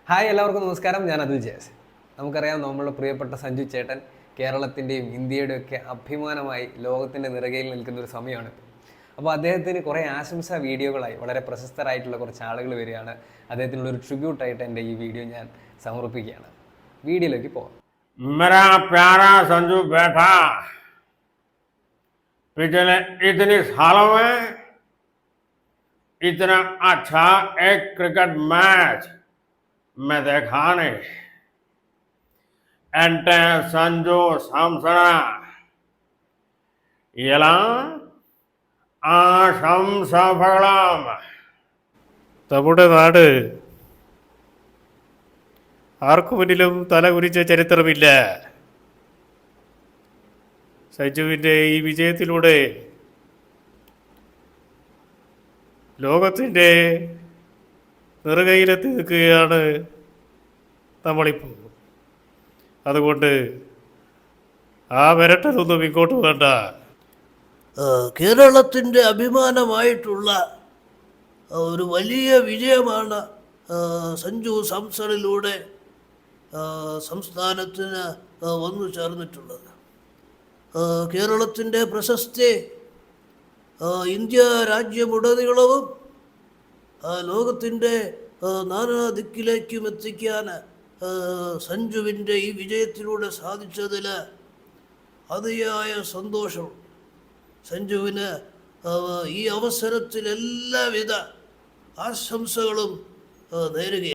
Hi എല്ലാവർക്കും നമസ്കാരം. ഞാൻ അതുൽ ജയസ്. നമുക്കറിയാം നമ്മളുടെ പ്രിയപ്പെട്ട സഞ്ജു ചേട്ടൻ കേരളത്തിൻ്റെയും ഇന്ത്യയുടെയും ഒക്കെ അഭിമാനമായി ലോകത്തിൻ്റെ നിറകയിൽ നിൽക്കുന്ന ഒരു സമയമാണ്. അപ്പോൾ അദ്ദേഹത്തിന് കുറേ ആശംസാ വീഡിയോകളായി വളരെ പ്രശസ്തരായിട്ടുള്ള കുറച്ച് ആളുകൾ വരികയാണ്. അദ്ദേഹത്തിനുള്ളൊരു ട്രിബ്യൂട്ടായിട്ട് എൻ്റെ ഈ വീഡിയോ ഞാൻ സമർപ്പിക്കുകയാണ്. വീഡിയോയിലേക്ക് പോകാം. मेरा प्यारा संजू बैठा पिछले इतने सालों में इतना अच्छा एक क्रिकेट मैच मैं देखा नहीं. एंटे संजू सामसना इला ആശംസഫലം. നമ്മുടെ നാട് ആർക്കു മുന്നിലും തല കുനിച്ച ചരിത്രമില്ല. സഞ്ജുവിൻ്റെ ഈ വിജയത്തിലൂടെ ലോകത്തിൻ്റെ നെറുകയിലെത്തി നിൽക്കുകയാണ് നമ്മളിപ്പോൾ. അതുകൊണ്ട് ആ വരട്ടതൊന്നും ഇങ്ങോട്ട് വേണ്ട. കേരളത്തിൻ്റെ അഭിമാനമായിട്ടുള്ള ഒരു വലിയ വിജയമാണ് സഞ്ജു സാംസണിലൂടെ സംസ്ഥാനത്തിന് വന്നു ചേർന്നിട്ടുള്ളത്. കേരളത്തിൻ്റെ പ്രശസ്തി ഇന്ത്യ രാജ്യമുടനീളവും ലോകത്തിൻ്റെ നാനാ ദിക്കിലേക്കും എത്തിക്കാൻ സഞ്ജുവിൻ്റെ ഈ വിജയത്തിലൂടെ സാധിച്ചതിൽ അതിയായ സന്തോഷം. സഞ്ജുവിന് ഈ അവസരത്തിൽ എല്ലാവിധ ആശംസകളും നേരുകയാണ്.